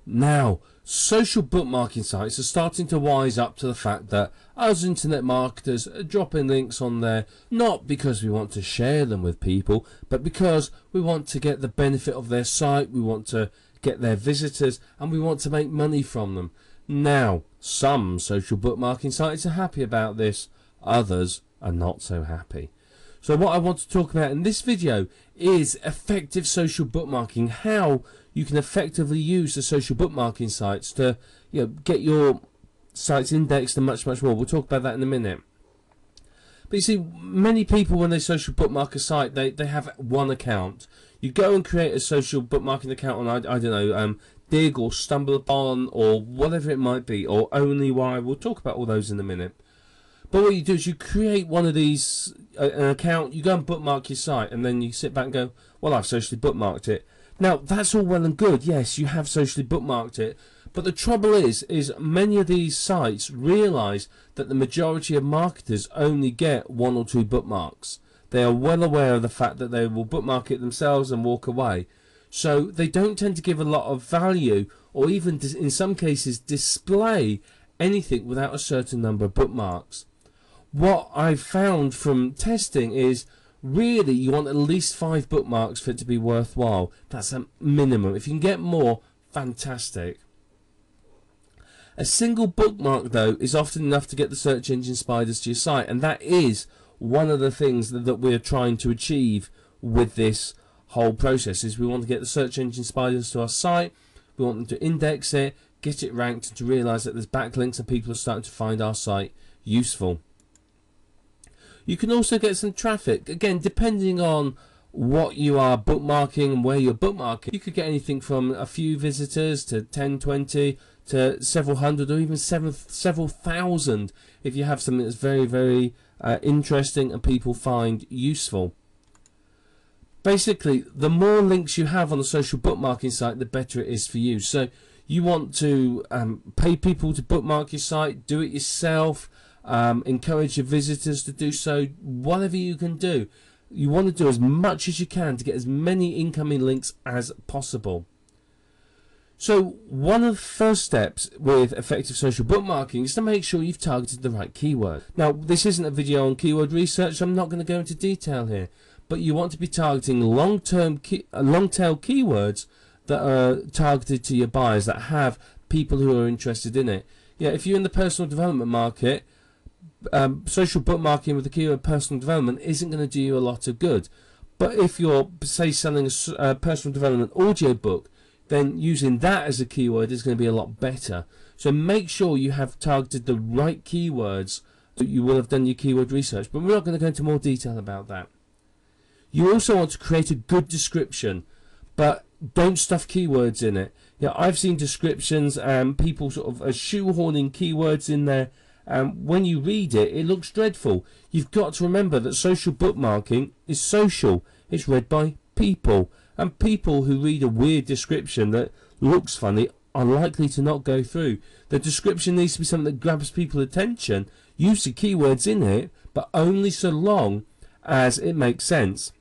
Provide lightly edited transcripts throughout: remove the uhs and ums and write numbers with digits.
Now, social bookmarking sites are starting to wise up to the fact that us internet marketers are dropping links on there not because we want to share them with people, but because we want to get the benefit of their site, we want to get their visitors, and we want to make money from them. Now, some social bookmarking sites are happy about this, others are not so happy. So what I want to talk about in this video is effective social bookmarking, how you can effectively use the social bookmarking sites to get your sites indexed and much more. We'll talk about that in a minute. But you see, many people when they social bookmark a site, they have one account. You go and create a social bookmarking account on, I don't know, Dig or StumbleUpon or whatever it might be, or OnlyWire. We'll talk about all those in a minute. But what you do is you create one of these, an account, you go and bookmark your site, and then you sit back and go, well, I've socially bookmarked it. Now, that's all well and good. Yes, you have socially bookmarked it. But the trouble is many of these sites realise that the majority of marketers only get 1 or 2 bookmarks. They are well aware of the fact that they will bookmark it themselves and walk away. So they don't tend to give a lot of value, or even in some cases display anything without a certain number of bookmarks. What I've found from testing is really you want at least 5 bookmarks for it to be worthwhile. That's a minimum. If you can get more, fantastic. A single bookmark though is often enough to get the search engine spiders to your site, and that is one of the things that we're trying to achieve with this whole process. Is we want to get the search engine spiders to our site, we want them to index it, get it ranked, and to realise that there's backlinks and people are starting to find our site useful. You can also get some traffic, again depending on what you are bookmarking and where you're bookmarking. You could get anything from a few visitors to 10, 20 to several hundred, or even several thousand if you have something that's very, very interesting and people find useful. Basically, the more links you have on a social bookmarking site, the better it is for you. So you want to pay people to bookmark your site, do it yourself, encourage your visitors to do so, whatever you can do. You want to do as much as you can to get as many incoming links as possible. So one of the first steps with effective social bookmarking is to make sure you've targeted the right keyword. Now, this isn't a video on keyword research, so I'm not going to go into detail here, but you want to be targeting long-tail keywords that are targeted to your buyers, that have people who are interested in it. Yeah, if you're in the personal development market, social bookmarking with the keyword personal development isn't going to do you a lot of good. But if you're, say, selling a personal development audio book, then using that as a keyword is going to be a lot better. So make sure you have targeted the right keywords, that you will have done your keyword research, but we're not going to go into more detail about that. You also want to create a good description, but don't stuff keywords in it. Yeah, I've seen descriptions and people sort of are shoehorning keywords in there, and when you read it, it looks dreadful. You've got to remember that social bookmarking is social. It's read by people, and people who read a weird description that looks funny are likely to not go through. The description needs to be something that grabs people's attention. Use the keywords in it, but only so long as it makes sense.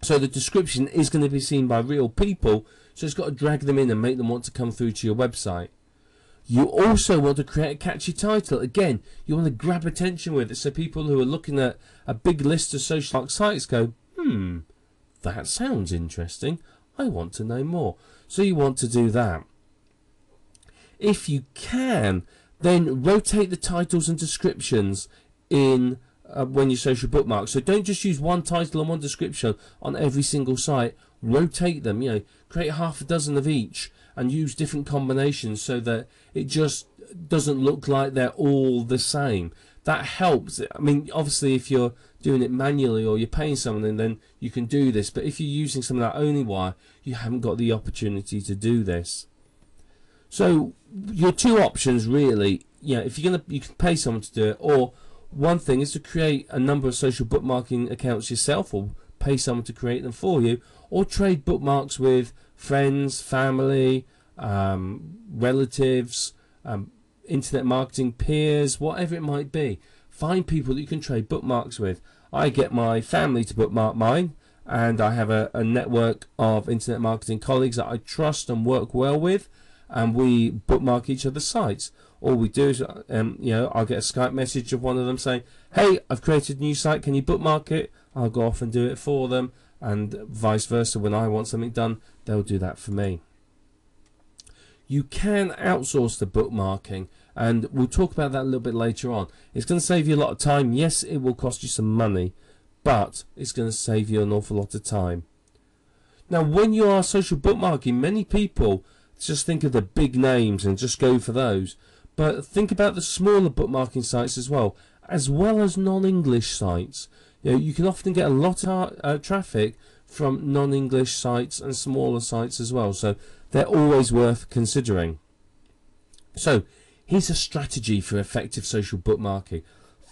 So the description is going to be seen by real people, so it's got to drag them in and make them want to come through to your website. You also want to create a catchy title. Again, you want to grab attention with it, so people who are looking at a big list of social sites go, that sounds interesting, I want to know more. So you want to do that. If you can, then rotate the titles and descriptions in when you social bookmark. So don't just use one title and one description on every single site. Rotate them, create half a dozen of each and use different combinations so that it just doesn't look like they're all the same. That helps. I mean, obviously if you're doing it manually or you're paying someone, then you can do this, but if you're using something like OnlyWire, you haven't got the opportunity to do this. So your two options really, if you're gonna, you can pay someone to do it, or one thing is to create a number of social bookmarking accounts yourself, or pay someone to create them for you, or trade bookmarks with friends, family, relatives, internet marketing peers, whatever it might be. Find people that you can trade bookmarks with. I get my family to bookmark mine, and I have a network of internet marketing colleagues that I trust and work well with, and we bookmark each other's sites. All we do is, I'll get a Skype message of one of them saying, hey, I've created a new site, can you bookmark it? I'll go off and do it for them, and vice versa. When I want something done, they'll do that for me. You can outsource the bookmarking, and we'll talk about that a little bit later on. It's going to save you a lot of time. Yes, it will cost you some money, but it's going to save you an awful lot of time. Now, when you are social bookmarking, many people just think of the big names and just go for those. But think about the smaller bookmarking sites as well as non-English sites. You can often get a lot of traffic from non-English sites and smaller sites as well. So they're always worth considering. So here's a strategy for effective social bookmarking.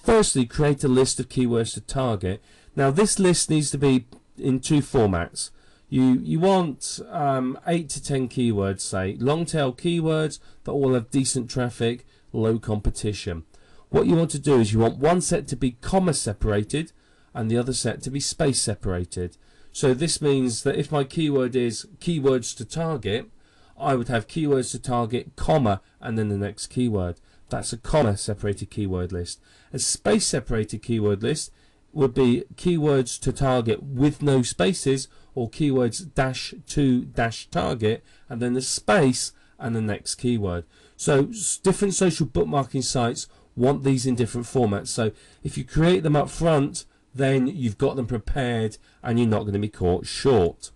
Firstly, create a list of keywords to target. Now this list needs to be in two formats. You want 8 to 10 keywords, say, long tail keywords that all have decent traffic, low competition. What you want to do is you want one set to be comma separated and the other set to be space separated. So this means that if my keyword is keywords to target, I would have keywords to target, comma, and then the next keyword. That's a comma separated keyword list. A space separated keyword list would be keywords to target with no spaces, or keywords dash to dash target, and then the space and the next keyword. So different social bookmarking sites want these in different formats. So if you create them up front, then you've got them prepared and you're not going to be caught short.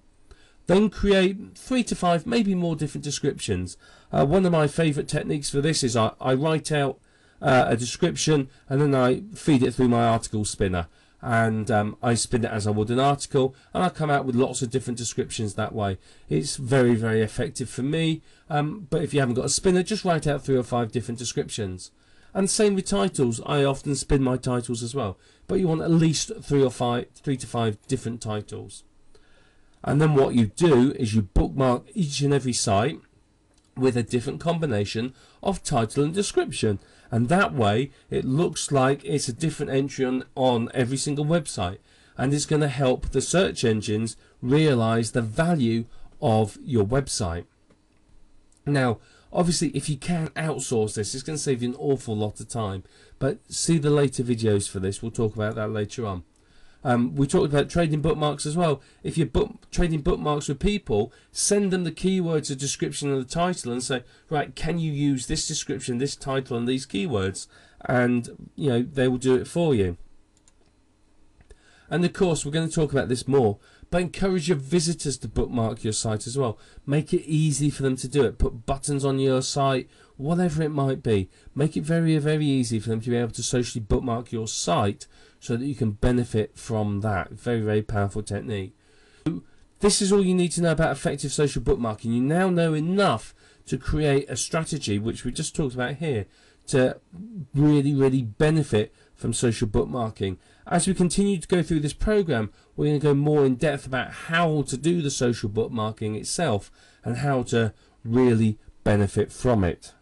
Then create 3 to 5, maybe more different descriptions. One of my favourite techniques for this is I write out a description and then I feed it through my article spinner. And I spin it as I would an article, and I come out with lots of different descriptions that way. It's very, very effective for me, but if you haven't got a spinner, just write out 3 or 5 different descriptions. And same with titles. I often spin my titles as well, but you want at least 3 to 5 different titles. And then what you do is you bookmark each and every site with a different combination of title and description, and that way it looks like it's a different entry on every single website, and it's going to help the search engines realize the value of your website. Now obviously if you can outsource this, it's going to save you an awful lot of time, but see the later videos for this. We'll talk about that later on. We talked about trading bookmarks as well. If you're trading bookmarks with people, send them the keywords, the description and the title, and say, right, can you use this description, this title and these keywords, and they will do it for you. And of course we're going to talk about this more, but encourage your visitors to bookmark your site as well. Make it easy for them to do it. Put buttons on your site, whatever it might be. Make it very, very easy for them to be able to socially bookmark your site so that you can benefit from that. Very, very powerful technique. This is all you need to know about effective social bookmarking. You now know enough to create a strategy, which we just talked about here, to really, really benefit from social bookmarking. As we continue to go through this program, we're going to go more in depth about how to do the social bookmarking itself and how to really benefit from it.